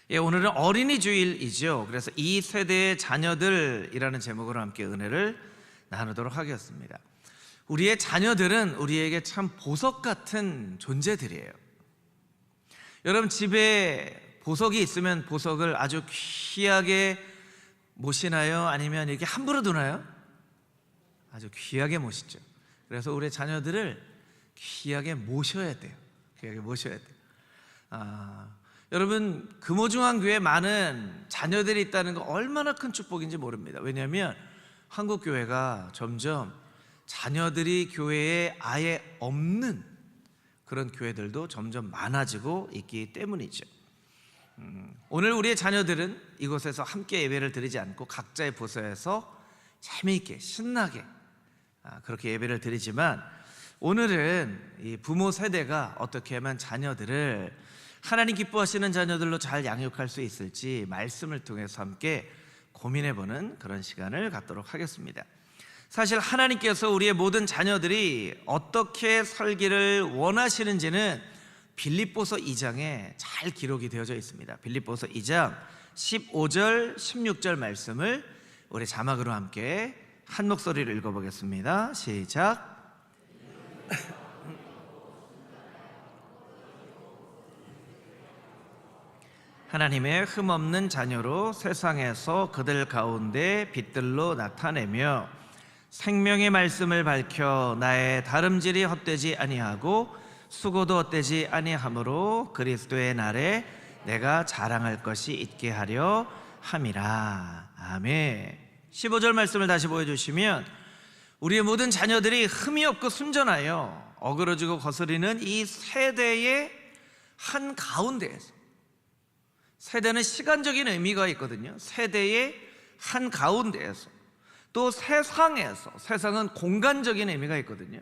예, 오늘은 어린이 주일이죠. 그래서 이 세대의 자녀들이라는 제목으로 함께 은혜를 나누도록 하겠습니다. 우리의 자녀들은 우리에게 참 보석 같은 존재들이에요. 여러분, 집에 보석이 있으면 보석을 아주 귀하게 모시나요? 아니면 이렇게 함부로 두나요? 아주 귀하게 모시죠. 그래서 우리 자녀들을 귀하게 모셔야 돼요. 귀하게 모셔야 돼요. 여러분, 금호중앙교회에 많은 자녀들이 있다는 거 얼마나 큰 축복인지 모릅니다. 왜냐하면 한국교회가 점점 자녀들이 교회에 아예 없는 그런 교회들도 점점 많아지고 있기 때문이죠. 오늘 우리의 자녀들은 이곳에서 함께 예배를 드리지 않고 각자의 부서에서 재미있게 신나게 그렇게 예배를 드리지만, 오늘은 이 부모 세대가 어떻게 하면 자녀들을 하나님 기뻐하시는 자녀들로 잘 양육할 수 있을지 말씀을 통해서 함께 고민해보는 그런 시간을 갖도록 하겠습니다. 사실 하나님께서 우리의 모든 자녀들이 어떻게 살기를 원하시는지는 빌립보서 2장에 잘 기록이 되어져 있습니다. 빌립보서 2장 15절 16절 말씀을 우리 자막으로 함께 한 목소리로 읽어보겠습니다. 시작. 하나님의 흠없는 자녀로 세상에서 그들 가운데 빛들로 나타내며 생명의 말씀을 밝혀 나의 다름질이 헛되지 아니하고 수고도 헛되지 아니하므로 그리스도의 날에 내가 자랑할 것이 있게 하려 함이라. 아멘. 15절 말씀을 다시 보여주시면, 우리의 모든 자녀들이 흠이 없고 순전하여 어그러지고 거스리는 이 세대의 한 가운데에서, 세대는 시간적인 의미가 있거든요. 세대의 한 가운데에서, 또 세상에서, 세상은 공간적인 의미가 있거든요.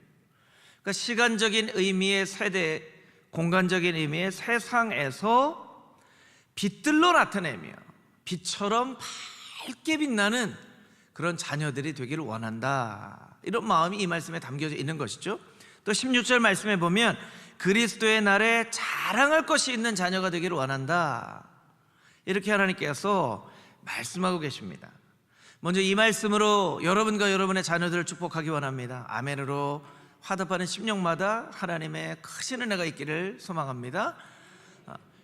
그러니까 시간적인 의미의 세대, 공간적인 의미의 세상에서 빛들로 나타내며 빛처럼 밝게 빛나는 그런 자녀들이 되기를 원한다, 이런 마음이 이 말씀에 담겨져 있는 것이죠. 또 16절 말씀에 보면 그리스도의 날에 자랑할 것이 있는 자녀가 되기를 원한다, 이렇게 하나님께서 말씀하고 계십니다. 먼저 이 말씀으로 여러분과 여러분의 자녀들을 축복하기 원합니다. 아멘으로 화답하는 심령마다 하나님의 크신 은혜가 있기를 소망합니다.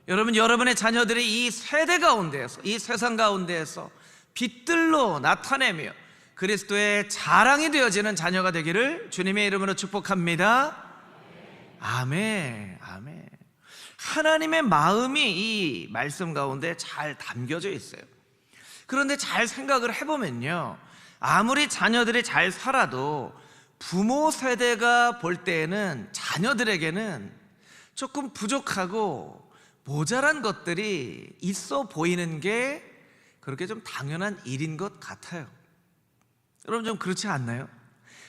여러분, 여러분의 자녀들이 이 세대 가운데에서, 이 세상 가운데에서 빛들로 나타내며 그리스도의 자랑이 되어지는 자녀가 되기를 주님의 이름으로 축복합니다. 아멘. 아멘. 하나님의 마음이 이 말씀 가운데 잘 담겨져 있어요. 그런데 잘 생각을 해보면요, 아무리 자녀들이 잘 살아도 부모 세대가 볼 때에는 자녀들에게는 조금 부족하고 모자란 것들이 있어 보이는 게 그렇게 좀 당연한 일인 것 같아요. 여러분, 좀 그렇지 않나요?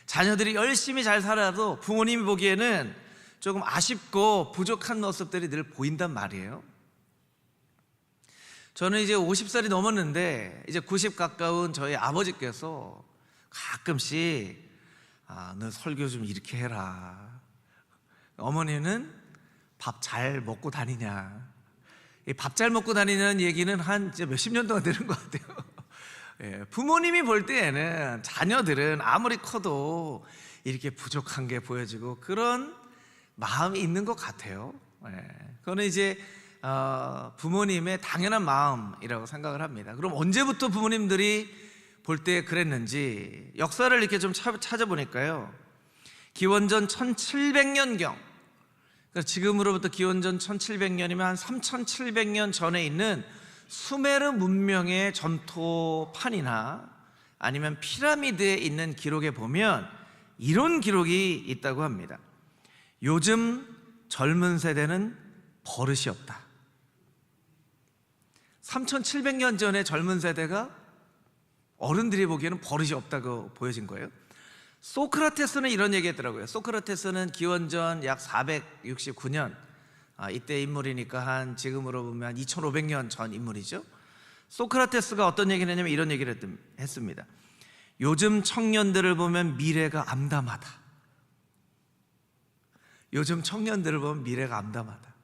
자녀들이 열심히 잘 살아도 부모님이 보기에는 조금 아쉽고 부족한 모습들이 늘 보인단 말이에요. 저는 이제 50살이 넘었는데 이제 90 가까운 저희 아버지께서 가끔씩 너 설교 좀 이렇게 해라, 어머니는 밥 잘 먹고 다니냐. 이 밥 잘 먹고 다니는 얘기는 한 이제 몇십 년 동안 되는 것 같아요. 예, 부모님이 볼 때에는 자녀들은 아무리 커도 이렇게 부족한 게 보여지고 그런 마음이 있는 것 같아요. 예, 그거는 이제 부모님의 당연한 마음이라고 생각을 합니다. 그럼 언제부터 부모님들이 볼 때 그랬는지 역사를 이렇게 좀 찾아보니까요, 기원전 1700년경, 지금으로부터 기원전 1700년이면 한 3700년 전에 있는 수메르 문명의 점토판이나 아니면 피라미드에 있는 기록에 보면 이런 기록이 있다고 합니다. 요즘 젊은 세대는 버릇이 없다. 3700년 전에 젊은 세대가 어른들이 보기에는 버릇이 없다고 보여진 거예요. 소크라테스는 이런 얘기 했더라고요. 소크라테스는 기원전 약 469년, 이때 인물이니까 한 지금으로 보면 한 2500년 전 인물이죠. 소크라테스가 어떤 얘기를 했냐면 이런 얘기를 했습니다. 요즘 청년들을 보면 미래가 암담하다. 요즘 청년들을 보면 미래가 암담하다.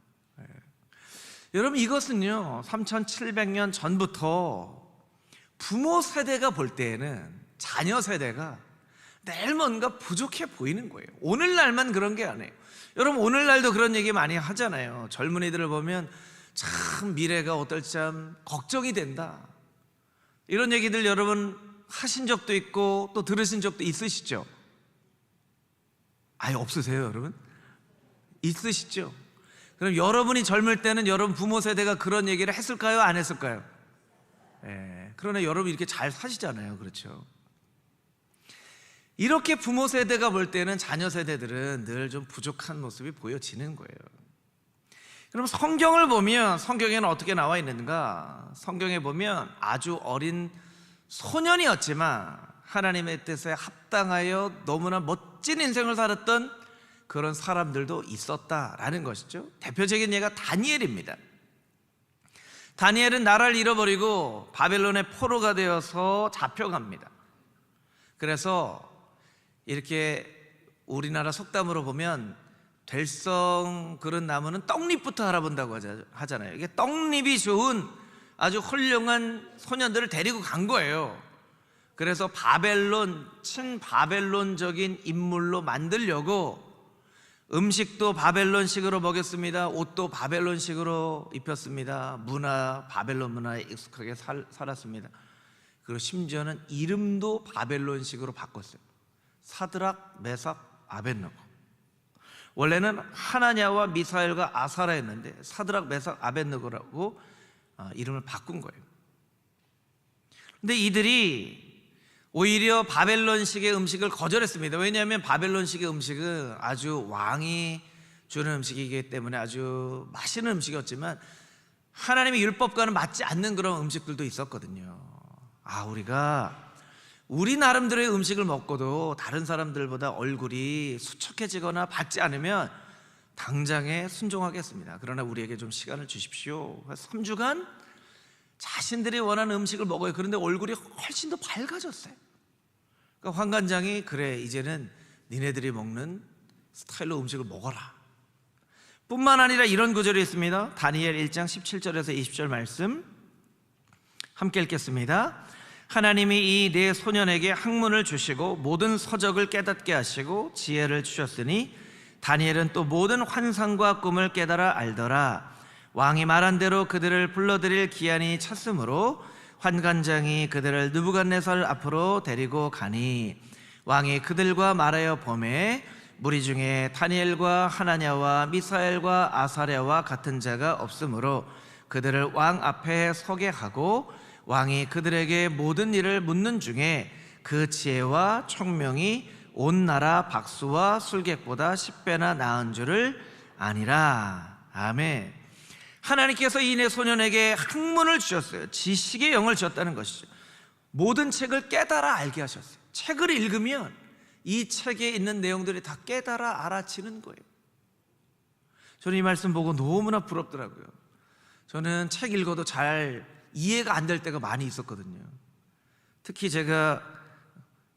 여러분, 이것은요 3700년 전부터 부모 세대가 볼 때에는 자녀 세대가 늘 뭔가 부족해 보이는 거예요. 오늘날만 그런 게 아니에요. 여러분, 오늘날도 그런 얘기 많이 하잖아요. 젊은이들을 보면 참 미래가 어떨지 참 걱정이 된다, 이런 얘기들 여러분 하신 적도 있고 또 들으신 적도 있으시죠? 아예 없으세요, 여러분? 있으시죠? 그럼 여러분이 젊을 때는 여러분 부모 세대가 그런 얘기를 했을까요? 안 했을까요? 그러나 여러분 이렇게 잘 사시잖아요. 그렇죠? 이렇게 부모 세대가 볼 때는 자녀 세대들은 늘 좀 부족한 모습이 보여지는 거예요. 그럼 성경을 보면 성경에는 어떻게 나와 있는가? 성경에 보면 아주 어린 소년이었지만 하나님의 뜻에 합당하여 너무나 멋진 인생을 살았던 그런 사람들도 있었다라는 것이죠. 대표적인 예가 다니엘입니다. 다니엘은 나라를 잃어버리고 바벨론의 포로가 되어서 잡혀갑니다. 그래서 이렇게 우리나라 속담으로 보면 될성 그런 나무는 떡잎부터 알아본다고 하잖아요. 이게 떡잎이 좋은 아주 훌륭한 소년들을 데리고 간 거예요. 그래서 바벨론, 친바벨론적인 인물로 만들려고 음식도 바벨론식으로 먹였습니다. 옷도 바벨론식으로 입혔습니다. 바벨론 문화에 익숙하게 살았습니다. 그리고 심지어는 이름도 바벨론식으로 바꿨어요. 사드락, 메삭, 아벳느고. 원래는 하나냐와 미사엘과 아사라였는데 사드락, 메삭, 아벳느고라고 이름을 바꾼 거예요. 근데 이들이 오히려 바벨론식의 음식을 거절했습니다. 왜냐하면 바벨론식의 음식은 아주 왕이 주는 음식이기 때문에 아주 맛있는 음식이었지만 하나님의 율법과는 맞지 않는 그런 음식들도 있었거든요. 우리가 우리 나름대로의 음식을 먹고도 다른 사람들보다 얼굴이 수척해지거나 밝지 않으면 당장에 순종하겠습니다. 그러나 우리에게 좀 시간을 주십시오. 3주간 자신들이 원하는 음식을 먹어요. 그런데 얼굴이 훨씬 더 밝아졌어요. 그러니까 환관장이 그래, 이제는 니네들이 먹는 스타일로 음식을 먹어라. 뿐만 아니라 이런 구절이 있습니다. 다니엘 1장 17절에서 20절 말씀 함께 읽겠습니다. 하나님이 이 네 소년에게 학문을 주시고 모든 서적을 깨닫게 하시고 지혜를 주셨으니 다니엘은 또 모든 환상과 꿈을 깨달아 알더라. 왕이 말한 대로 그들을 불러들일 기한이 찼으므로 환관장이 그들을 느부갓네살 앞으로 데리고 가니 왕이 그들과 말하여 보매 무리 중에 다니엘과 하나냐와 미사엘과 아사랴와 같은 자가 없으므로 그들을 왕 앞에 서게 하고 왕이 그들에게 모든 일을 묻는 중에 그 지혜와 총명이 온 나라 박수와 술객보다 10배나 나은 줄을 아니라. 아멘. 하나님께서 이 네 소년에게 학문을 주셨어요. 지식의 영을 주셨다는 것이죠. 모든 책을 깨달아 알게 하셨어요. 책을 읽으면 이 책에 있는 내용들이 다 깨달아 알아지는 거예요. 저는 이 말씀 보고 너무나 부럽더라고요. 저는 책 읽어도 잘 이해가 안 될 때가 많이 있었거든요. 특히 제가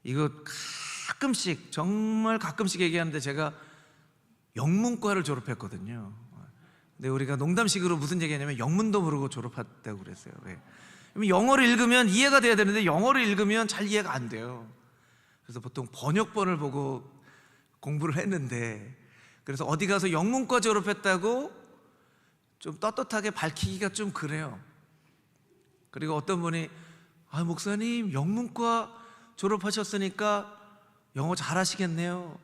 이거 가끔씩, 정말 가끔씩 얘기하는데 제가 영문과를 졸업했거든요. 근데 우리가 농담식으로 무슨 얘기하냐면 영문도 모르고 졸업했다고 그랬어요. 영어를 읽으면 이해가 돼야 되는데 영어를 읽으면 잘 이해가 안 돼요. 그래서 보통 번역본을 보고 공부를 했는데, 그래서 어디 가서 영문과 졸업했다고 좀 떳떳하게 밝히기가 좀 그래요. 그리고 어떤 분이 목사님 영문과 졸업하셨으니까 영어 잘하시겠네요.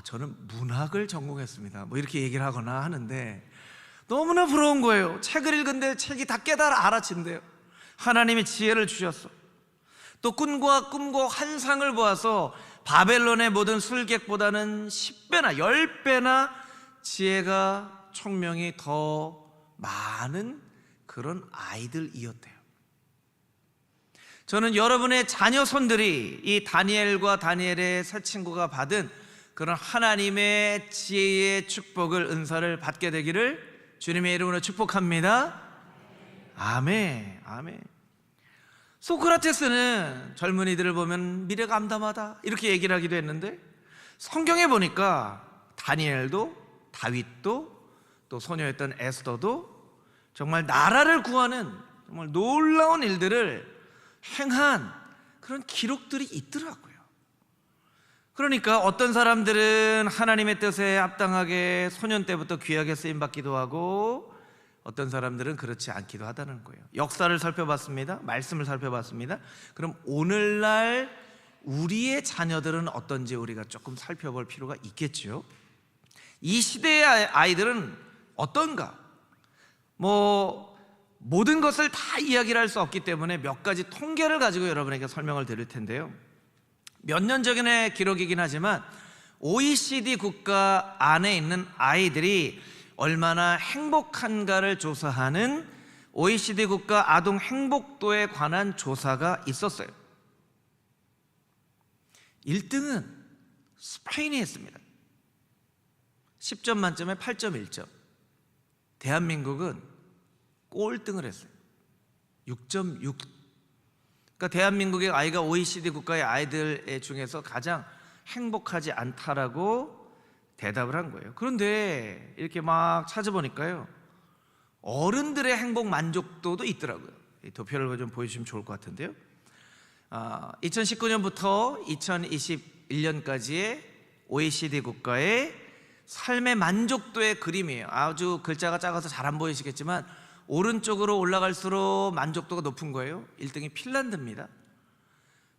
저는 문학을 전공했습니다. 뭐 이렇게 얘기를 하거나 하는데 너무나 부러운 거예요. 책을 읽은데 책이 다 깨달아 알아진대요. 하나님이 지혜를 주셨어. 또 꿈과 환상을 보아서 바벨론의 모든 술객보다는 10배나 10배나 지혜가 총명이 더 많은 그런 아이들이었대요. 저는 여러분의 자녀손들이 이 다니엘과 다니엘의 세 친구가 받은 그런 하나님의 지혜의 축복을, 은사를 받게 되기를 주님의 이름으로 축복합니다. 아멘. 아멘. 소크라테스는 젊은이들을 보면 미래가 암담하다 이렇게 얘기를 하기도 했는데, 성경에 보니까 다니엘도 다윗도 또 소녀였던 에스더도 정말 나라를 구하는 정말 놀라운 일들을 행한 그런 기록들이 있더라고요. 그러니까 어떤 사람들은 하나님의 뜻에 합당하게 소년 때부터 귀하게 쓰임받기도 하고, 어떤 사람들은 그렇지 않기도 하다는 거예요. 역사를 살펴봤습니다. 말씀을 살펴봤습니다. 그럼 오늘날 우리의 자녀들은 어떤지 우리가 조금 살펴볼 필요가 있겠죠. 이 시대의 아이들은 어떤가? 모든 것을 다 이야기를 할 수 없기 때문에 몇 가지 통계를 가지고 여러분에게 설명을 드릴 텐데요. 몇 년 전의 기록이긴 하지만 OECD 국가 안에 있는 아이들이 얼마나 행복한가를 조사하는 OECD 국가 아동 행복도에 관한 조사가 있었어요. 1등은 스페인이 했습니다. 10점 만점에 8.1점. 대한민국은 꼴등을 했어요. 6.6. 그러니까 대한민국의 아이가 OECD 국가의 아이들 중에서 가장 행복하지 않다라고 대답을 한 거예요. 그런데 이렇게 막 찾아보니까요, 어른들의 행복 만족도도 있더라고요. 이 도표를 좀 보여주시면 좋을 것 같은데요. 2019년부터 2021년까지의 OECD 국가의 삶의 만족도의 그림이에요. 아주 글자가 작아서 잘 안 보이시겠지만 오른쪽으로 올라갈수록 만족도가 높은 거예요. 1등이 핀란드입니다.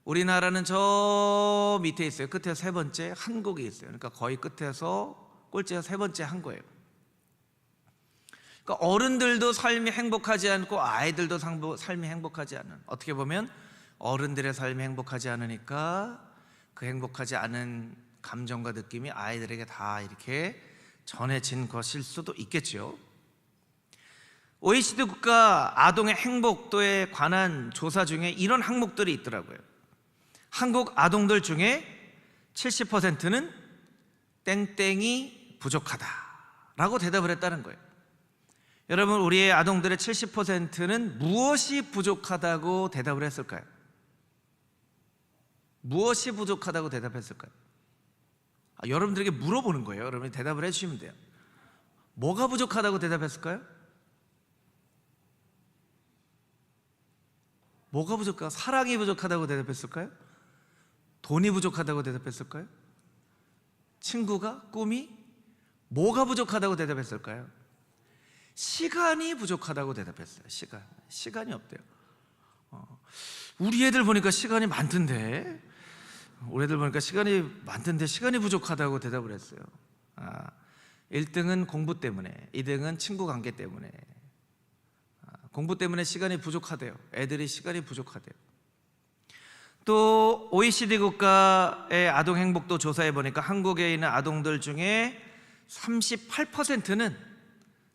우리나라는 저 밑에 있어요. 끝에 세 번째 한국이 있어요. 그러니까 거의 끝에서 꼴찌가 세 번째 한 거예요. 그러니까 어른들도 삶이 행복하지 않고 아이들도 삶이 행복하지 않은, 어떻게 보면 어른들의 삶이 행복하지 않으니까 그 행복하지 않은 감정과 느낌이 아이들에게 다 이렇게 전해진 것일 수도 있겠죠. OECD 국가 아동의 행복도에 관한 조사 중에 이런 항목들이 있더라고요. 한국 아동들 중에 70%는 땡땡이 부족하다라고 대답을 했다는 거예요. 여러분, 우리의 아동들의 70%는 무엇이 부족하다고 대답을 했을까요? 무엇이 부족하다고 대답했을까요? 여러분들에게 물어보는 거예요. 여러분이 대답을 해주시면 돼요. 뭐가 부족하다고 대답했을까요? 뭐가 부족할까요? 사랑이 부족하다고 대답했을까요? 돈이 부족하다고 대답했을까요? 친구가? 꿈이? 뭐가 부족하다고 대답했을까요? 시간이 부족하다고 대답했어요. 시간이 없대요. 우리 애들 보니까 시간이 많던데, 우리 애들 보니까 시간이 많던데 시간이 부족하다고 대답을 했어요. 1등은 공부 때문에, 2등은 친구 관계 때문에. 공부 때문에 시간이 부족하대요. 애들이 시간이 부족하대요. 또 OECD 국가의 아동 행복도 조사해 보니까 한국에 있는 아동들 중에 38%는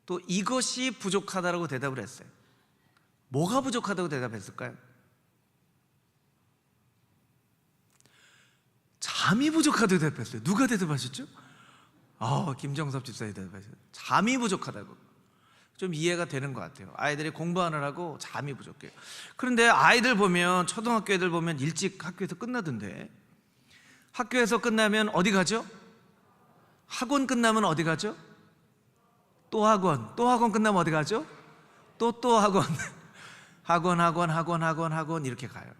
또 이것이 부족하다고 대답을 했어요. 뭐가 부족하다고 대답했을까요? 잠이 부족하다고 대답했어요. 누가 대답하셨죠? 김정섭 집사님 대답하셨어요. 잠이 부족하다고. 좀 이해가 되는 것 같아요. 아이들이 공부하느라고 잠이 부족해요. 그런데 아이들 보면, 초등학교 애들 보면 일찍 학교에서 끝나던데, 학교에서 끝나면 어디 가죠? 학원 끝나면 어디 가죠? 또 학원. 또 학원 끝나면 어디 가죠? 또 학원. 학원 이렇게 가요.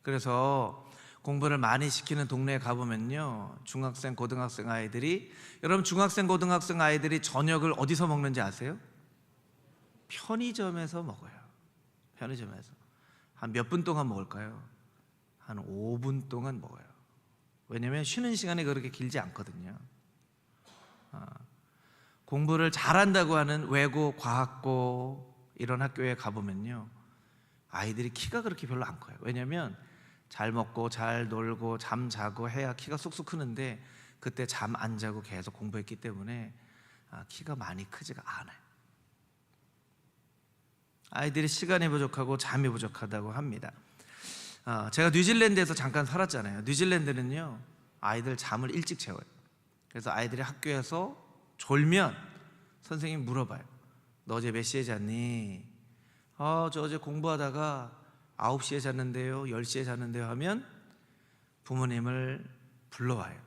그래서 공부를 많이 시키는 동네에 가보면요, 중학생, 고등학생 아이들이, 여러분 중학생, 고등학생 아이들이 저녁을 어디서 먹는지 아세요? 편의점에서 먹어요. 편의점에서. 한 몇 분 동안 먹을까요? 한 5분 동안 먹어요. 왜냐하면 쉬는 시간이 그렇게 길지 않거든요. 공부를 잘한다고 하는 외고, 과학고 이런 학교에 가보면요, 아이들이 키가 그렇게 별로 안 커요. 왜냐하면 잘 먹고 잘 놀고 잠 자고 해야 키가 쑥쑥 크는데, 그때 잠 안 자고 계속 공부했기 때문에 키가 많이 크지가 않아요. 아이들이 시간이 부족하고 잠이 부족하다고 합니다. 제가 뉴질랜드에서 잠깐 살았잖아요. 뉴질랜드는요, 아이들 잠을 일찍 재워요. 그래서 아이들이 학교에서 졸면 선생님이 물어봐요. 너 어제 몇 시에 잤니? 저 어제 공부하다가 9시에 잤는데요, 10시에 잤는데요 하면 부모님을 불러와요.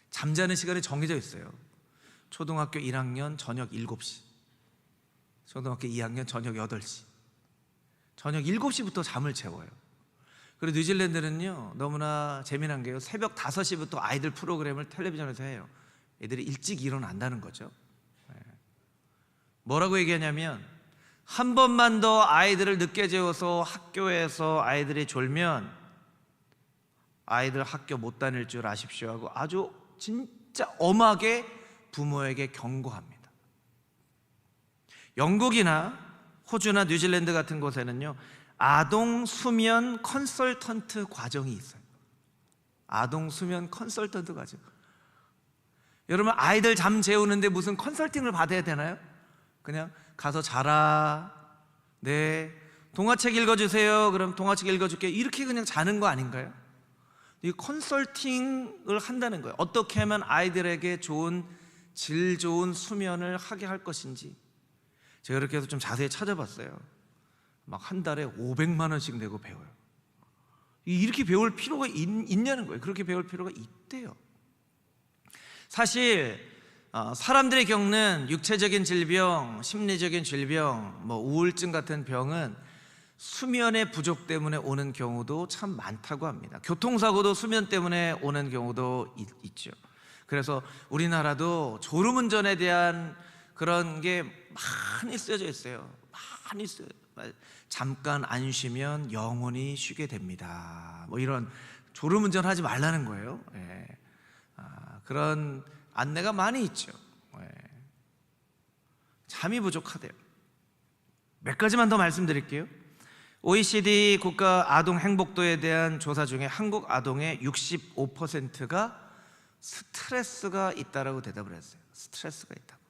잠자는 시간이 정해져 있어요. 초등학교 1학년 저녁 7시, 초등학교 2학년 저녁 8시, 저녁 7시부터 잠을 채워요. 그리고 뉴질랜드는요 너무나 재미난 게요, 새벽 5시부터 아이들 프로그램을 텔레비전에서 해요. 애들이 일찍 일어난다는 거죠. 뭐라고 얘기하냐면, 한 번만 더 아이들을 늦게 재워서 학교에서 아이들이 졸면 아이들 학교 못 다닐 줄 아십시오 하고 아주 진짜 엄하게 부모에게 경고합니다. 영국이나 호주나 뉴질랜드 같은 곳에는요 아동 수면 컨설턴트 과정이 있어요. 아동 수면 컨설턴트 과정. 여러분, 아이들 잠 재우는데 무슨 컨설팅을 받아야 되나요? 그냥 가서 자라, 네, 동화책 읽어주세요, 그럼 동화책 읽어줄게, 이렇게 그냥 자는 거 아닌가요? 이 컨설팅을 한다는 거예요. 어떻게 하면 아이들에게 좋은, 질 좋은 수면을 하게 할 것인지. 제가 이렇게 해서 좀 자세히 찾아봤어요. 막 한 달에 500만 원씩 내고 배워요. 이렇게 배울 필요가 있냐는 거예요. 그렇게 배울 필요가 있대요. 사실 사람들이 겪는 육체적인 질병, 심리적인 질병, 우울증 같은 병은 수면의 부족 때문에 오는 경우도 참 많다고 합니다. 교통사고도 수면 때문에 오는 경우도 있죠. 그래서 우리나라도 졸음운전에 대한 그런 게 많이 쓰여져 있어요. 많이 쓰여요. 잠깐 안 쉬면 영원히 쉬게 됩니다. 이런 졸음운전 하지 말라는 거예요. 그런 안내가 많이 있죠. 잠이 부족하대요. 몇 가지만 더 말씀드릴게요. OECD 국가 아동 행복도에 대한 조사 중에 한국 아동의 65%가 스트레스가 있다라고 대답을 했어요. 스트레스가 있다고.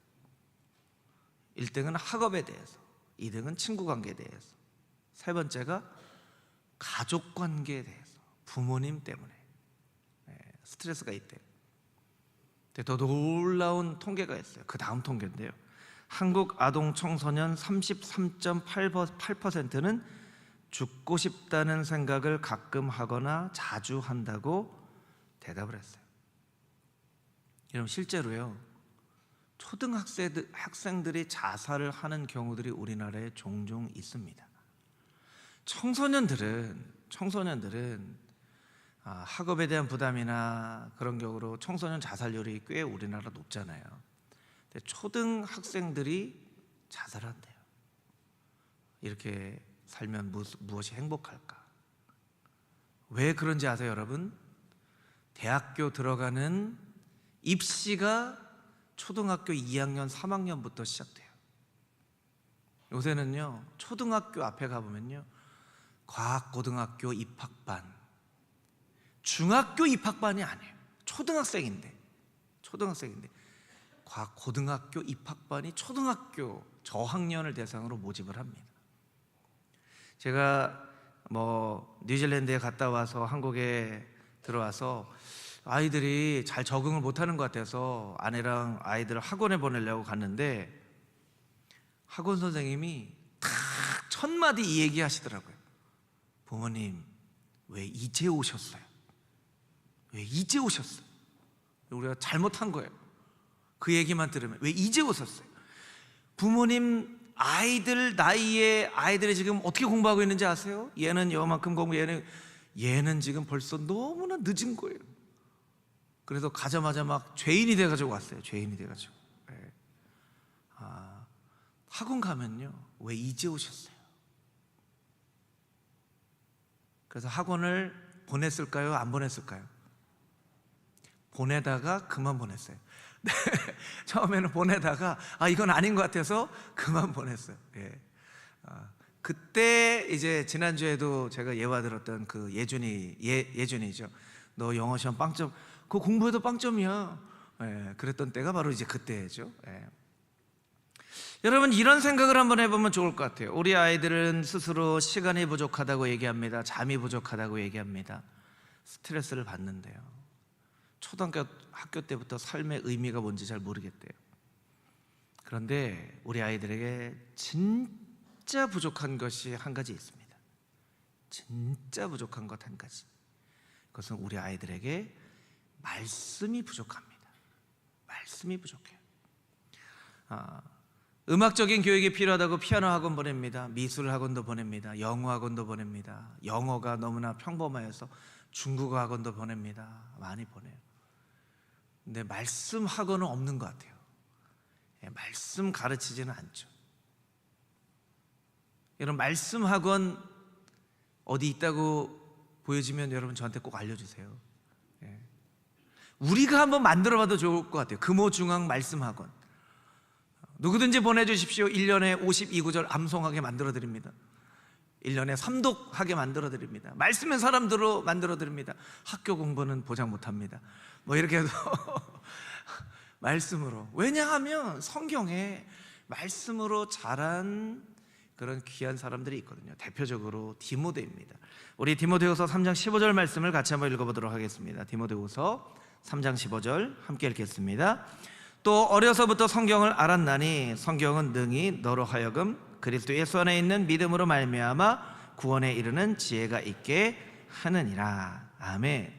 1등은 학업에 대해서, 2등은 친구 관계에 대해서, 세 번째가 가족 관계에 대해서, 부모님 때문에 스트레스가 있대요. 더 놀라운 통계가 있어요. 그 다음 통계인데요, 한국 아동 청소년 33.8%는 죽고 싶다는 생각을 가끔 하거나 자주 한다고 대답을 했어요. 여러분, 실제로요 초등학생들이 자살을 하는 경우들이 우리나라에 종종 있습니다. 청소년들은 학업에 대한 부담이나 그런 경우로 청소년 자살률이 꽤 우리나라 높잖아요. 근데 초등학생들이 자살한대요. 이렇게 살면 무엇이 행복할까? 왜 그런지 아세요, 여러분? 대학교 들어가는 입시가 초등학교 2학년, 3학년부터 시작돼요. 요새는요 초등학교 앞에 가보면요 과학고등학교 입학반, 중학교 입학반이 아니에요. 초등학생인데 과학고등학교 입학반이 초등학교 저학년을 대상으로 모집을 합니다. 제가 뉴질랜드에 갔다 와서 한국에 들어와서 아이들이 잘 적응을 못하는 것 같아서 아내랑 아이들을 학원에 보내려고 갔는데 학원 선생님이 딱 첫 마디 이 얘기 하시더라고요. 부모님, 왜 이제 오셨어요? 왜 이제 오셨어요? 우리가 잘못한 거예요. 그 얘기만 들으면 왜 이제 오셨어요? 부모님, 아이들 나이에 아이들이 지금 어떻게 공부하고 있는지 아세요? 얘는 요만큼 공부, 얘는 지금 벌써 너무나 늦은 거예요. 그래서 가자마자 막 죄인이 돼가지고 왔어요. 죄인이 돼가지고. 학원 가면요 왜 이제 오셨어요? 그래서 학원을 보냈을까요? 안 보냈을까요? 보내다가 그만 보냈어요. 네, 처음에는 보내다가 이건 아닌 것 같아서 그만 보냈어요. 그때 이제 지난주에도 제가 예화 들었던 그 예준이죠. 너 영어 시험 빵점, 그 공부해도 빵점이야. 그랬던 때가 바로 이제 그때죠. 여러분, 이런 생각을 한번 해보면 좋을 것 같아요. 우리 아이들은 스스로 시간이 부족하다고 얘기합니다. 잠이 부족하다고 얘기합니다. 스트레스를 받는데요, 초등학교 때부터 삶의 의미가 뭔지 잘 모르겠대요. 그런데 우리 아이들에게 진짜 부족한 것이 한 가지 있습니다. 진짜 부족한 것 한 가지. 그것은 우리 아이들에게 말씀이 부족합니다. 말씀이 부족해요. 음악적인 교육이 필요하다고 피아노 학원 보냅니다. 미술 학원도 보냅니다. 영어 학원도 보냅니다. 영어가 너무나 평범해서 중국어 학원도 보냅니다. 많이 보내요. 근데 말씀 학원은 없는 것 같아요. 말씀 가르치지는 않죠. 여러분, 말씀 학원 어디 있다고 보여지면 여러분 저한테 꼭 알려주세요. 우리가 한번 만들어봐도 좋을 것 같아요. 금호중앙 말씀 학원. 누구든지 보내주십시오. 1년에 52구절 암송하게 만들어드립니다. 1년에 3독하게 만들어드립니다. 말씀의 사람들로 만들어드립니다. 학교 공부는 보장 못합니다. 뭐 이렇게 해도 말씀으로. 왜냐하면 성경에 말씀으로 자란 그런 귀한 사람들이 있거든요. 대표적으로 디모데입니다. 우리 디모데후서 3장 15절 말씀을 같이 한번 읽어보도록 하겠습니다. 디모데후서 3장 15절 함께 읽겠습니다. 또 어려서부터 성경을 알았나니 성경은 능히 너로 하여금 그리스도 예수 안에 있는 믿음으로 말미암아 구원에 이르는 지혜가 있게 하느니라. 아멘.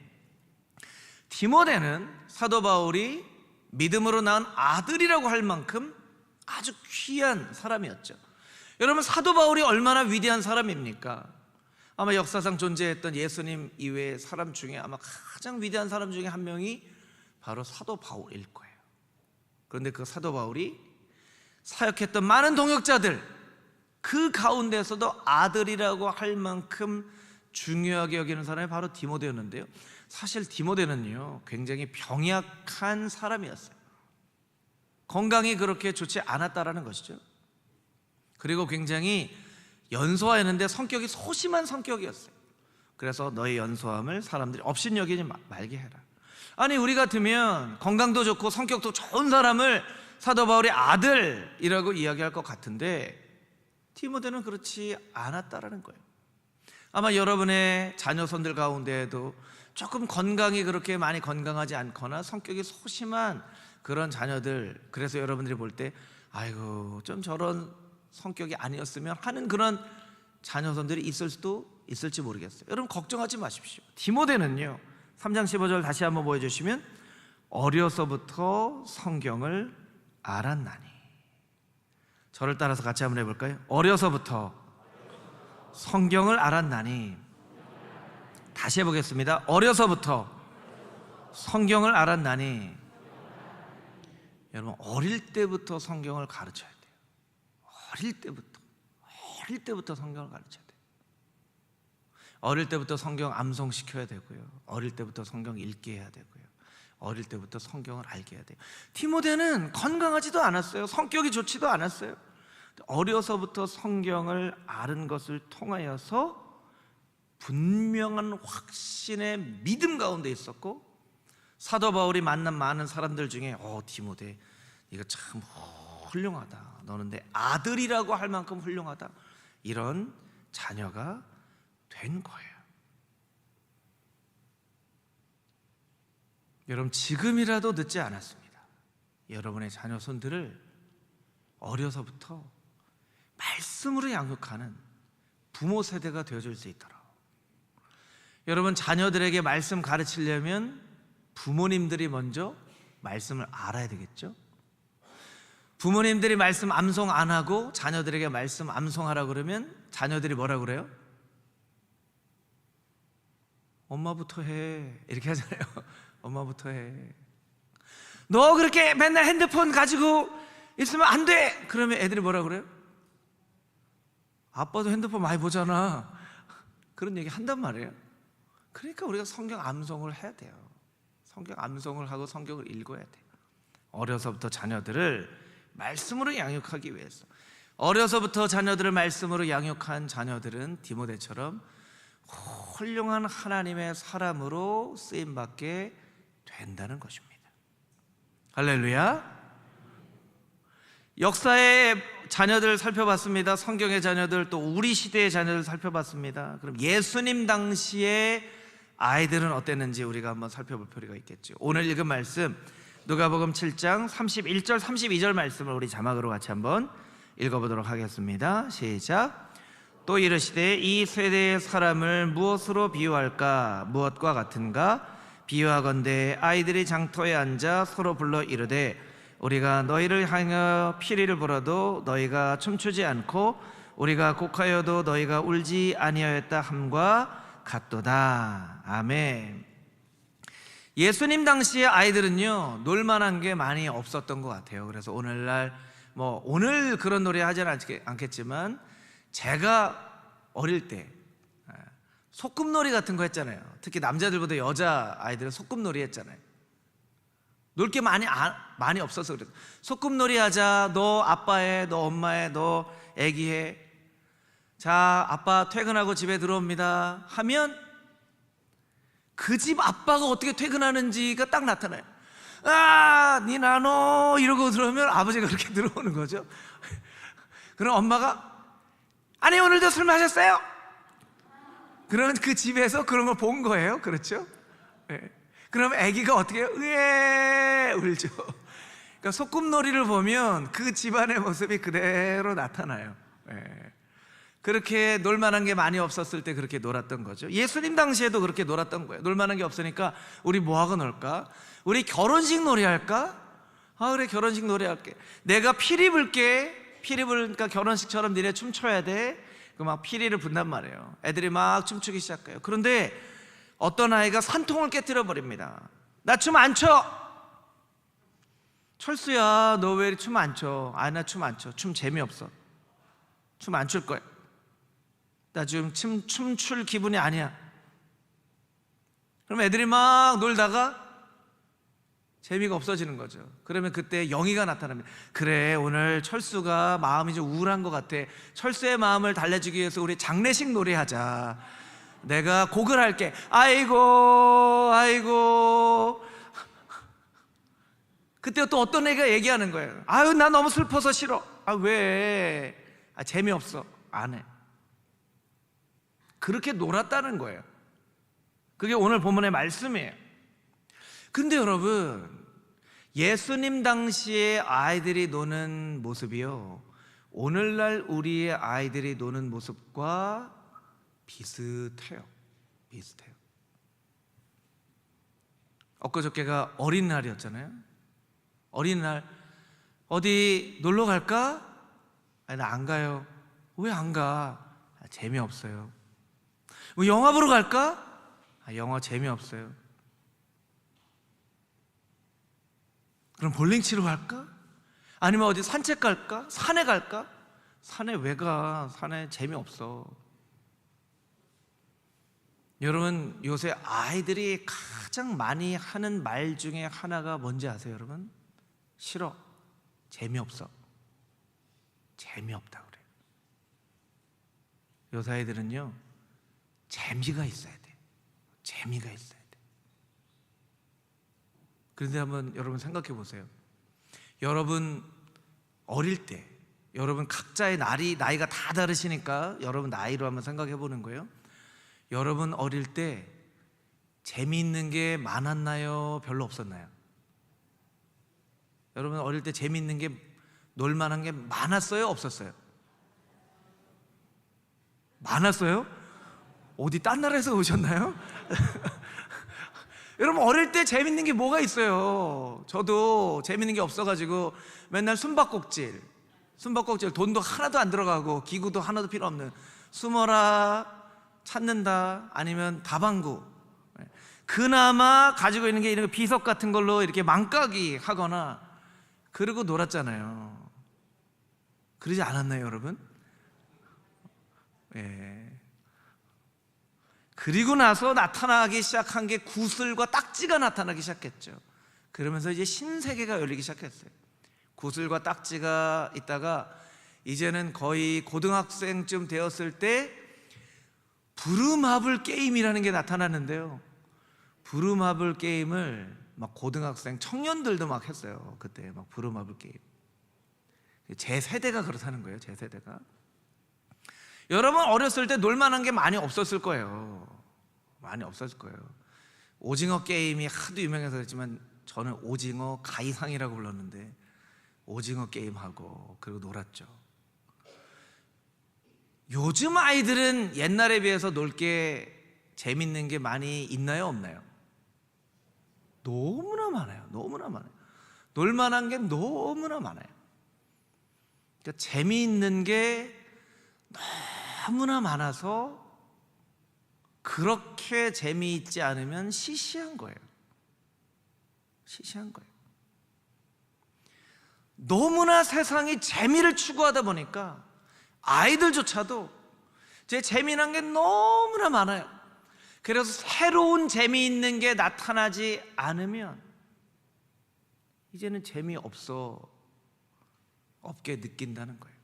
디모데는 사도 바울이 믿음으로 낳은 아들이라고 할 만큼 아주 귀한 사람이었죠. 여러분, 사도 바울이 얼마나 위대한 사람입니까? 아마 역사상 존재했던 예수님 이외의 사람 중에 아마 가장 위대한 사람 중에 한 명이 바로 사도 바울일 거예요. 그런데 그 사도 바울이 사역했던 많은 동역자들, 그 가운데서도 아들이라고 할 만큼 중요하게 여기는 사람이 바로 디모데였는데요. 사실 디모데는요, 굉장히 병약한 사람이었어요. 건강이 그렇게 좋지 않았다라는 것이죠. 그리고 굉장히 연소하였는데 성격이 소심한 성격이었어요. 그래서 너의 연소함을 사람들이 업신여기지 말게 해라. 아니, 우리 같으면 건강도 좋고 성격도 좋은 사람을 사도 바울의 아들이라고 이야기할 것 같은데 디모데는 그렇지 않았다라는 거예요. 아마 여러분의 자녀손들 가운데에도 조금 건강이 그렇게 많이 건강하지 않거나 성격이 소심한 그런 자녀들, 그래서 여러분들이 볼 때 아이고 좀 저런 성격이 아니었으면 하는 그런 자녀손들이 있을 수도 있을지 모르겠어요. 여러분 걱정하지 마십시오. 디모데는요, 3장 15절 다시 한번 보여주시면 어려서부터 성경을 알았나니. 저를 따라서 같이 한번 해볼까요? 어려서부터 성경을 알았나니. 다시 해보겠습니다. 어려서부터 성경을 알았나니. 여러분, 어릴 때부터 성경을 가르쳐야 돼요. 어릴 때부터 성경을 가르쳐야 돼요. 어릴 때부터 성경 암송시켜야 되고요. 어릴 때부터 성경 읽게 해야 되고요. 어릴 때부터 성경을 알게 해야 돼요. 디모데는 건강하지도 않았어요. 성격이 좋지도 않았어요. 어려서부터 성경을 아는 것을 통하여서 분명한 확신의 믿음 가운데 있었고, 사도 바울이 만난 많은 사람들 중에 디모데 이거 참 훌륭하다, 너는 내 아들이라고 할 만큼 훌륭하다, 이런 자녀가 된 거예요. 여러분, 지금이라도 늦지 않았습니다. 여러분의 자녀손들을 어려서부터 말씀으로 양육하는 부모 세대가 되어줄 수 있도록. 여러분, 자녀들에게 말씀 가르치려면 부모님들이 먼저 말씀을 알아야 되겠죠? 부모님들이 말씀 암송 안 하고 자녀들에게 말씀 암송하라 그러면 자녀들이 뭐라 그래요? 엄마부터 해, 이렇게 하잖아요. 엄마부터 해. 너 그렇게 맨날 핸드폰 가지고 있으면 안 돼, 그러면 애들이 뭐라 그래요? 아빠도 핸드폰 많이 보잖아, 그런 얘기 한단 말이에요. 그러니까 우리가 성경 암송을 해야 돼요. 성경 암송을 하고 성경을 읽어야 돼요. 어려서부터 자녀들을 말씀으로 양육하기 위해서. 어려서부터 자녀들을 말씀으로 양육한 자녀들은 디모데처럼 훌륭한 하나님의 사람으로 쓰임받게 된다는 것입니다. 할렐루야. 역사의 자녀들 살펴봤습니다. 성경의 자녀들, 또 우리 시대의 자녀들 살펴봤습니다. 그럼 예수님 당시의 아이들은 어땠는지 우리가 한번 살펴볼 필요가 있겠죠. 오늘 읽은 말씀 누가복음 7장 31절 32절 말씀을 우리 자막으로 같이 한번 읽어보도록 하겠습니다. 시작. 또 이르시되 이 세대의 사람을 무엇으로 비유할까? 무엇과 같은가? 비유하건대 아이들이 장터에 앉아 서로 불러 이르되 우리가 너희를 향하여 피리를 불어도 너희가 춤추지 않고 우리가 곡하여도 너희가 울지 아니하였다 함과 같도다. 아멘. 예수님 당시의 아이들은요, 놀만한 게 많이 없었던 것 같아요. 그래서 오늘날 오늘 그런 놀이 하지는 않겠지만, 제가 어릴 때 소꿉놀이 같은 거 했잖아요. 특히 남자들보다 여자 아이들은 소꿉놀이 했잖아요. 놀 게 많이 없어서 그래요. 소꿉놀이 하자. 너 아빠해, 너 엄마해, 너 애기해. 자, 아빠 퇴근하고 집에 들어옵니다 하면 그 집 아빠가 어떻게 퇴근하는지가 딱 나타나요. 아, 니 나노 이러고 들어오면 아버지가 그렇게 들어오는 거죠. 그럼 엄마가 아니 오늘도 술 마셨어요? 그러면 그 집에서 그런 걸 본 거예요. 그렇죠? 네. 그럼 아기가 어떻게 해요? 으에 울죠. 그러니까 소꿉놀이를 보면 그 집안의 모습이 그대로 나타나요. 네. 그렇게 놀만한 게 많이 없었을 때 그렇게 놀았던 거죠. 예수님 당시에도 그렇게 놀았던 거예요. 놀만한 게 없으니까 우리 뭐하고 놀까? 우리 결혼식 놀이 할까? 아 그래, 결혼식 놀이 할게. 내가 피리 불게. 피리 부르니까 결혼식처럼 니네 춤춰야 돼. 그 막 피리를 분단 말이에요. 애들이 막 춤추기 시작해요. 그런데 어떤 아이가 산통을 깨뜨려 버립니다. 나 춤 안 춰. 철수야, 너 왜 춤 안 춰? 아, 나 춤 안 춰. 춤 재미없어. 춤 안 출 거야. 나 지금 춤출 기분이 아니야. 그럼 애들이 막 놀다가 재미가 없어지는 거죠. 그러면 그때 영희가 나타납니다. 그래, 오늘 철수가 마음이 좀 우울한 것 같아. 철수의 마음을 달래주기 위해서 우리 장례식 놀이하자. 내가 곡을 할게. 아이고 아이고. 그때 또 어떤 애가 얘기하는 거예요. 아유, 나 너무 슬퍼서 싫어. 아, 왜? 아, 재미없어. 안 해. 그렇게 놀았다는 거예요. 그게 오늘 본문의 말씀이에요. 근데 여러분, 예수님 당시에 아이들이 노는 모습이요, 오늘날 우리의 아이들이 노는 모습과 비슷해요. 엊그저께가 어린이날이었잖아요. 어린이날 어디 놀러 갈까? 아니, 나 안 가요. 왜 안 가? 아, 재미없어요. 뭐 영화 보러 갈까? 아, 영화 재미없어요. 그럼 볼링 치러 갈까? 아니면 어디 산책 갈까? 산에 갈까? 산에 왜 가? 산에 재미없어. 여러분, 요새 아이들이 가장 많이 하는 말 중에 하나가 뭔지 아세요, 여러분? 싫어. 재미없어. 재미없다 그래요. 요새 아이들은요, 재미가 있어야 돼요. 재미가 있어야 돼요. 그런데 한번 여러분 생각해 보세요. 여러분 어릴 때, 여러분 각자의 나이가 다 다르시니까 여러분 나이로 한번 생각해 보는 거예요. 여러분 어릴 때 재미있는 게 많았나요? 별로 없었나요? 여러분 어릴 때 재미있는 게, 놀만한 게 많았어요? 없었어요? 많았어요? 어디 딴 나라에서 오셨나요? 여러분 어릴 때 재밌는 게 뭐가 있어요? 저도 재밌는 게 없어가지고 맨날 숨바꼭질, 돈도 하나도 안 들어가고 기구도 하나도 필요 없는 숨어라, 찾는다, 아니면 다방구, 그나마 가지고 있는 게 이런 비석 같은 걸로 이렇게 망까기 하거나 그러고 놀았잖아요. 그러지 않았나요, 여러분? 예. 그리고 나서 나타나기 시작한 게 구슬과 딱지가 나타나기 시작했죠. 그러면서 이제 신세계가 열리기 시작했어요. 구슬과 딱지가 있다가 이제는 거의 고등학생쯤 되었을 때 부루마블 게임이라는 게 나타났는데요, 부루마블 게임을 막 고등학생 청년들도 막 했어요. 그때 막 부루마블 게임. 제 세대가 그렇다는 거예요. 제 세대가. 여러분 어렸을 때 놀만한 게 많이 없었을 거예요. 많이 없었을 거예요. 오징어 게임이 하도 유명해서 그렇지만 저는 오징어 가이상이라고 불렀는데 오징어 게임하고 그리고 놀았죠. 요즘 아이들은 옛날에 비해서 놀 게 재밌는 게 많이 있나요, 없나요? 너무나 많아요. 너무나 많아요. 놀만한 게 너무나 많아요. 그러니까 재미있는 게 너무나 많아서 그렇게 재미있지 않으면 시시한 거예요. 시시한 거예요. 너무나 세상이 재미를 추구하다 보니까 아이들조차도 제 재미난 게 너무나 많아요. 그래서 새로운 재미있는 게 나타나지 않으면 이제는 없게 느낀다는 거예요.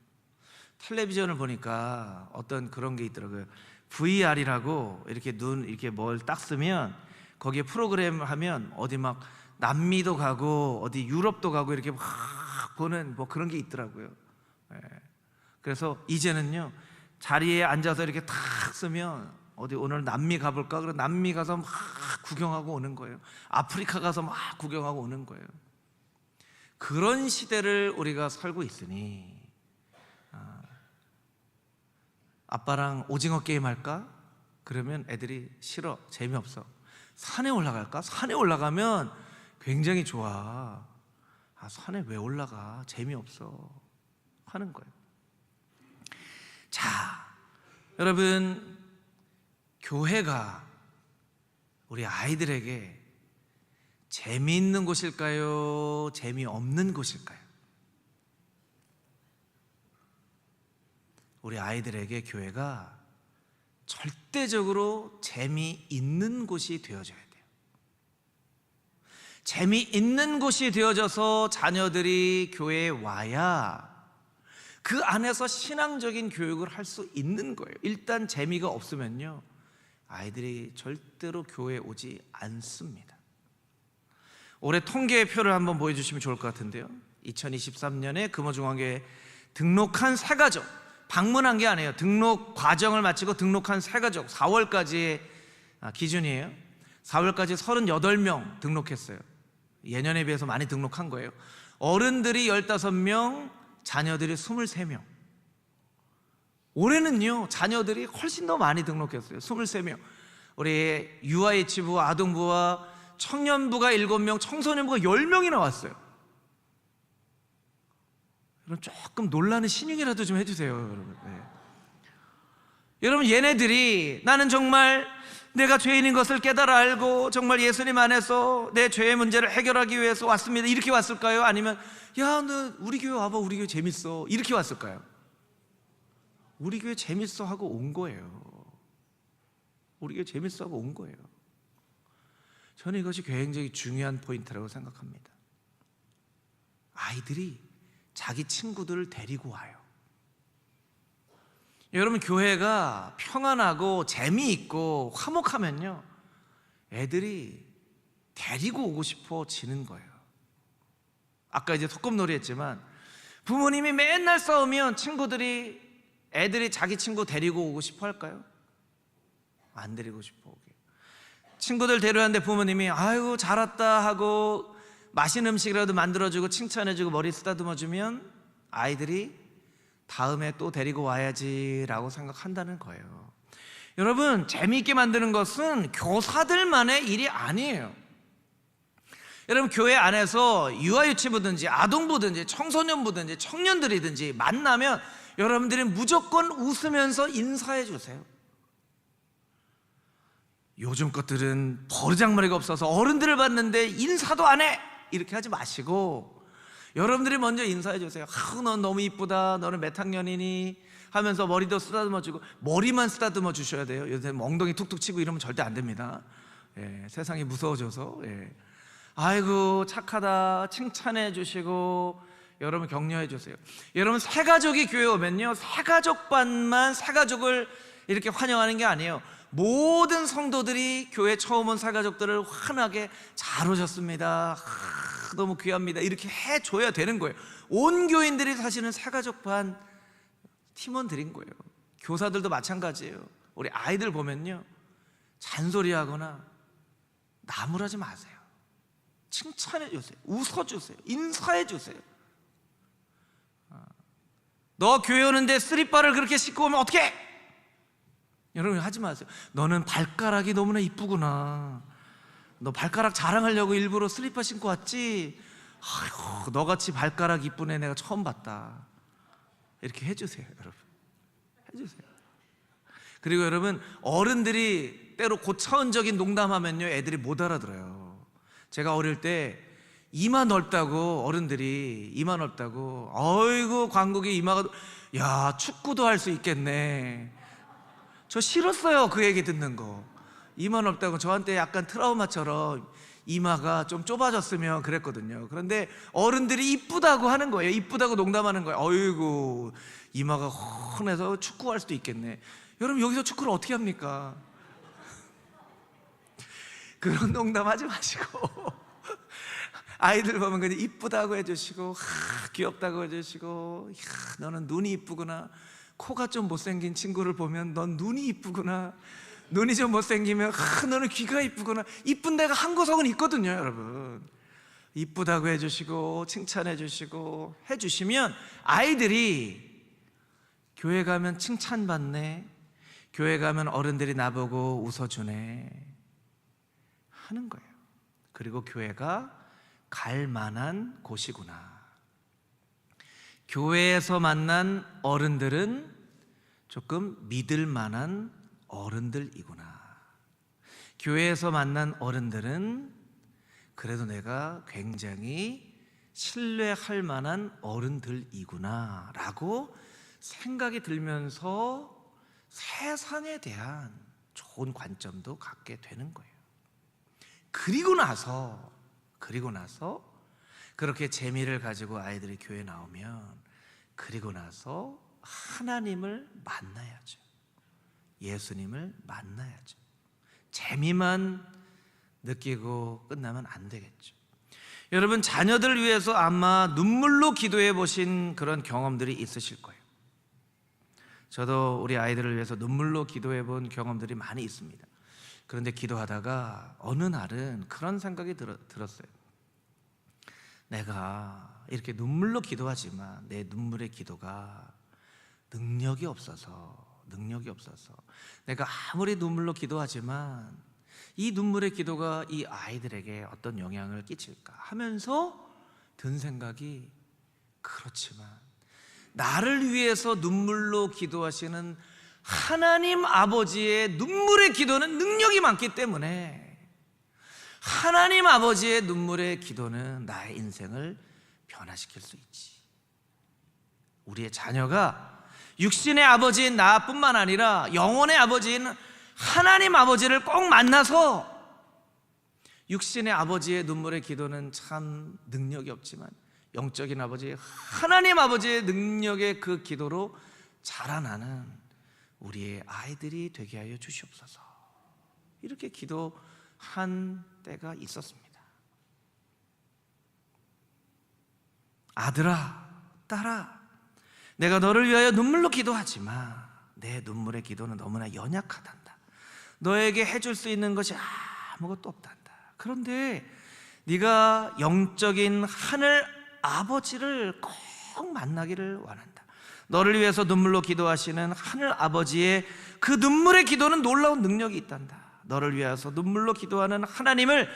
텔레비전을 보니까 어떤 그런 게 있더라고요. VR이라고 이렇게 이렇게 뭘 딱 쓰면 거기에 프로그램 하면 어디 막 남미도 가고 어디 유럽도 가고 이렇게 막 보는 뭐 그런 게 있더라고요. 그래서 이제는요, 자리에 앉아서 이렇게 탁 쓰면 어디 오늘 남미 가볼까? 그럼 남미 가서 막 구경하고 오는 거예요. 아프리카 가서 막 구경하고 오는 거예요. 그런 시대를 우리가 살고 있으니 아빠랑 오징어 게임 할까? 그러면 애들이 싫어, 재미없어. 산에 올라갈까? 산에 올라가면 굉장히 좋아. 산에 왜 올라가? 재미없어 하는 거예요. 자, 여러분, 교회가 우리 아이들에게 재미있는 곳일까요? 재미없는 곳일까요? 우리 아이들에게 교회가 절대적으로 재미있는 곳이 되어줘야 돼요. 재미있는 곳이 되어져서 자녀들이 교회에 와야 그 안에서 신앙적인 교육을 할 수 있는 거예요. 일단 재미가 없으면요, 아이들이 절대로 교회에 오지 않습니다. 올해 통계표를 한번 보여주시면 좋을 것 같은데요, 2023년에 금호중앙교회 등록한 새가족, 방문한 게 아니에요. 등록 과정을 마치고 등록한 새가족 4월까지의 기준이에요. 4월까지 38명 등록했어요. 예년에 비해서 많이 등록한 거예요. 어른들이 15명, 자녀들이 23명. 올해는요, 자녀들이 훨씬 더 많이 등록했어요. 23명. 우리 UIH부, 아동부와 청년부가 7명, 청소년부가 10명이나 왔어요. 여러분, 조금 놀라는 신용이라도 좀 해주세요, 여러분. 여러분, 얘네들이 나는 정말 내가 죄인인 것을 깨달아 알고 정말 예수님 안에서 내 죄의 문제를 해결하기 위해서 왔습니다, 이렇게 왔을까요? 아니면 야, 너 우리 교회 와봐, 우리 교회 재밌어, 이렇게 왔을까요? 우리 교회 재밌어 하고 온 거예요. 우리 교회 재밌어 하고 온 거예요. 저는 이것이 굉장히 중요한 포인트라고 생각합니다. 아이들이 자기 친구들을 데리고 와요. 여러분, 교회가 평안하고 재미있고 화목하면요, 애들이 데리고 오고 싶어지는 거예요. 아까 이제 소꿉놀이 했지만 부모님이 맨날 싸우면 애들이 자기 친구 데리고 오고 싶어 할까요? 안 데리고 싶어 오게. 친구들 데려왔는데 부모님이 아이고 잘 왔다 하고 맛있는 음식이라도 만들어주고 칭찬해주고 머리 쓰다듬어주면 아이들이 다음에 또 데리고 와야지 라고 생각한다는 거예요. 여러분, 재미있게 만드는 것은 교사들만의 일이 아니에요. 여러분, 교회 안에서 유아유치부든지 아동부든지 청소년부든지 청년들이든지 만나면 여러분들이 무조건 웃으면서 인사해 주세요. 요즘 것들은 버르장머리가 없어서 어른들을 봤는데 인사도 안 해, 이렇게 하지 마시고 여러분들이 먼저 인사해 주세요. 넌 너무 이쁘다, 너는 몇 학년이니 하면서 머리도 쓰다듬어주고, 머리만 쓰다듬어 주셔야 돼요. 요새 엉덩이 툭툭 치고 이러면 절대 안 됩니다. 세상이 무서워져서. 아이고 착하다 칭찬해 주시고 여러분 격려해 주세요. 여러분, 새가족이 교회 오면요, 새가족반만 새가족을 이렇게 환영하는 게 아니에요. 모든 성도들이 교회 처음 온 새가족들을 환하게 잘 오셨습니다, 너무 귀합니다, 이렇게 해줘야 되는 거예요. 온 교인들이 사실은 새가족반 팀원들인 거예요. 교사들도 마찬가지예요. 우리 아이들 보면요, 잔소리하거나 나무라지 마세요. 칭찬해 주세요. 웃어주세요. 인사해 주세요. 너 교회 오는데 쓰리바를 그렇게 신고 오면 어떡해? 여러분, 하지 마세요. 너는 발가락이 너무나 이쁘구나, 너 발가락 자랑하려고 일부러 슬리퍼 신고 왔지? 아이고, 너같이 발가락 이쁜 애 내가 처음 봤다. 이렇게 해주세요, 여러분. 해주세요. 그리고 여러분, 어른들이 때로 고차원적인 농담하면요, 애들이 못 알아들어요. 제가 어릴 때 이마 넓다고, 어른들이 이마 넓다고, 어이구 광국이 이마가, 야, 축구도 할 수 있겠네. 저 싫었어요, 그 얘기 듣는 거. 이마 넓다고. 저한테 약간 트라우마처럼 이마가 좀 좁아졌으면 그랬거든요. 그런데 어른들이 이쁘다고 하는 거예요. 이쁘다고 농담하는 거예요. 어이구, 이마가 훤해서 축구할 수도 있겠네. 여러분, 여기서 축구를 어떻게 합니까? 그런 농담 하지 마시고 아이들 보면 그냥 이쁘다고 해주시고, 귀엽다고 해주시고, 너는 눈이 이쁘구나. 코가 좀 못생긴 친구를 보면 넌 눈이 이쁘구나. 눈이 좀 못생기면 너는 귀가 이쁘구나. 이쁜 데가 한 구석은 있거든요, 여러분. 이쁘다고 해주시고 칭찬해 주시고 해주시면 아이들이 교회 가면 칭찬받네, 교회 가면 어른들이 나보고 웃어주네 하는 거예요. 그리고 교회가 갈 만한 곳이구나. 교회에서 만난 어른들은 조금 믿을 만한 어른들이구나. 교회에서 만난 어른들은 그래도 내가 굉장히 신뢰할 만한 어른들이구나 라고 생각이 들면서 세상에 대한 좋은 관점도 갖게 되는 거예요. 그리고 나서 그렇게 재미를 가지고 아이들이 교회 나오면, 그리고 나서 하나님을 만나야죠. 예수님을 만나야죠. 재미만 느끼고 끝나면 안 되겠죠. 여러분, 자녀들을 위해서 아마 눈물로 기도해 보신 그런 경험들이 있으실 거예요. 저도 우리 아이들을 위해서 눈물로 기도해 본 경험들이 많이 있습니다. 그런데 기도하다가 어느 날은 그런 생각이 들었어요. 내가 이렇게 눈물로 기도하지만 내 눈물의 기도가 능력이 없어서 내가 아무리 눈물로 기도하지만 이 눈물의 기도가 이 아이들에게 어떤 영향을 끼칠까 하면서 든 생각이, 그렇지만 나를 위해서 눈물로 기도하시는 하나님 아버지의 눈물의 기도는 능력이 많기 때문에 하나님 아버지의 눈물의 기도는 나의 인생을 변화시킬 수 있지. 우리의 자녀가 육신의 아버지인 나뿐만 아니라 영혼의 아버지인 하나님 아버지를 꼭 만나서, 육신의 아버지의 눈물의 기도는 참 능력이 없지만 영적인 아버지 하나님 아버지의 능력의 그 기도로 자라나는 우리의 아이들이 되게 하여 주시옵소서. 이렇게 기도한 때가 있었습니다. 아들아, 딸아, 내가 너를 위하여 눈물로 기도하지만 내 눈물의 기도는 너무나 연약하단다. 너에게 해줄 수 있는 것이 아무것도 없단다. 그런데 네가 영적인 하늘 아버지를 꼭 만나기를 원한다. 너를 위해서 눈물로 기도하시는 하늘 아버지의 그 눈물의 기도는 놀라운 능력이 있단다. 너를 위해서 눈물로 기도하는 하나님을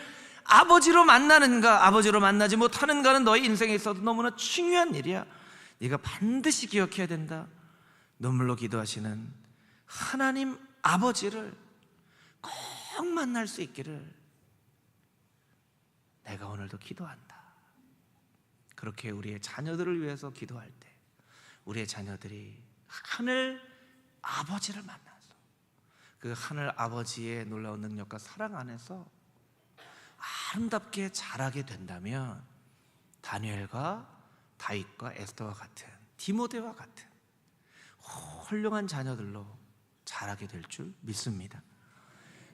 아버지로 만나는가, 아버지로 만나지 못하는가는 너의 인생에 있어도 너무나 중요한 일이야. 네가 반드시 기억해야 된다. 눈물로 기도하시는 하나님 아버지를 꼭 만날 수 있기를 내가 오늘도 기도한다. 그렇게 우리의 자녀들을 위해서 기도할 때 우리의 자녀들이 하늘 아버지를 만나서 그 하늘 아버지의 놀라운 능력과 사랑 안에서 아름답게 자라게 된다면 다니엘과 다윗과 에스더와 같은, 디모데와 같은 훌륭한 자녀들로 자라게 될 줄 믿습니다.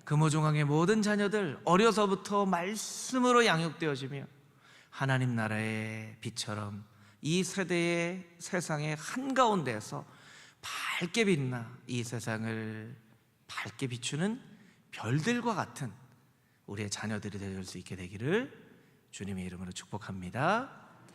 금호종항의 모든 자녀들 어려서부터 말씀으로 양육되어지며 하나님 나라의 빛처럼 이 세대의 세상의 한가운데에서 밝게 빛나 이 세상을 밝게 비추는 별들과 같은 우리의 자녀들이 될 수 있게 되기를 주님의 이름으로 축복합니다.